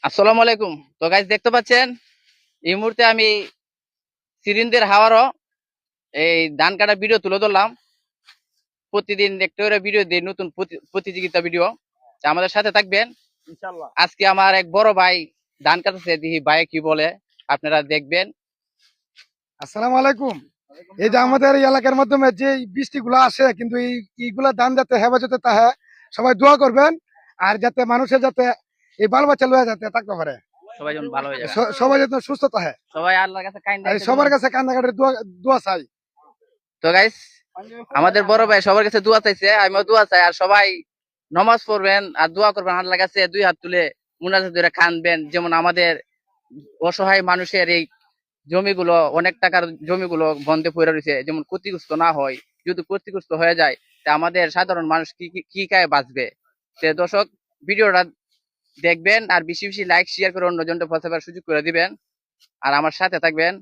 আসসালামু আলাইকুম। তো গাইস দেখতে পাচ্ছেন এই মুহূর্তে আমি সিরিন্দের হাওয়ারও এই ধান কাটা ভিডিও তুলে ধরলাম। প্রতিদিন একটা করে ভিডিও দিই, নতুন প্রতিযোগিতা ভিডিও। তা আমাদের সাথে থাকবেন ইনশাল্লাহ। আজকে। আমার এক বড় ভাই ধান কাটছে, দেখি ভাই কি বলে, আপনারা দেখবেন। আসসালামু আলাইকুম। এই যে আমাদের এই এলাকার মাধ্যমে যে বৃষ্টি গুলা আসে, কিন্তু এইগুলা ধান যাতে হেফাজতে তাহে সবাই দোয়া করবেন। আর যাতে মানুষের যাতে এই বাল বাচ্চা লয়ে যাতে থাকতে পারে, সবাই যেন ভালো হয়ে যাবে, সবাই যাতে সুস্থ থাকে। সবাই আল্লাহর কাছে কাইন্দা আর একটা সবার কাছে কান্নাকাটির দোয়া দোয়া চাই। তো গাইস আমাদের বড় ভাই সবার কাছে দোয়া চাইছে, আমিও দোয়া চাই। আর সবাই নমাজ পড়বেন আর দোয়া করবেন, আল্লাহর কাছে দুই হাত তুলে মুনাজাত করে কানবেন, যেমন আমাদের অসহায় মানুষের এই জমিগুলো, অনেক টাকার জমিগুলো বন্ধে পড়ে রয়েছে, যেমন ক্ষতিগ্রস্ত না হয়। যদি ক্ষতিগ্রস্ত হয়ে যায় তা আমাদের সাধারণ মানুষ কি খায় বাঁচবে? সে দর্শক ভিডিওটা দেখবেন আর বেশি বেশি লাইক শেয়ার করে অন্যজনকে পৌঁছাবার সুযোগ করে দিবেন। আর আমার সাথে থাকবেন।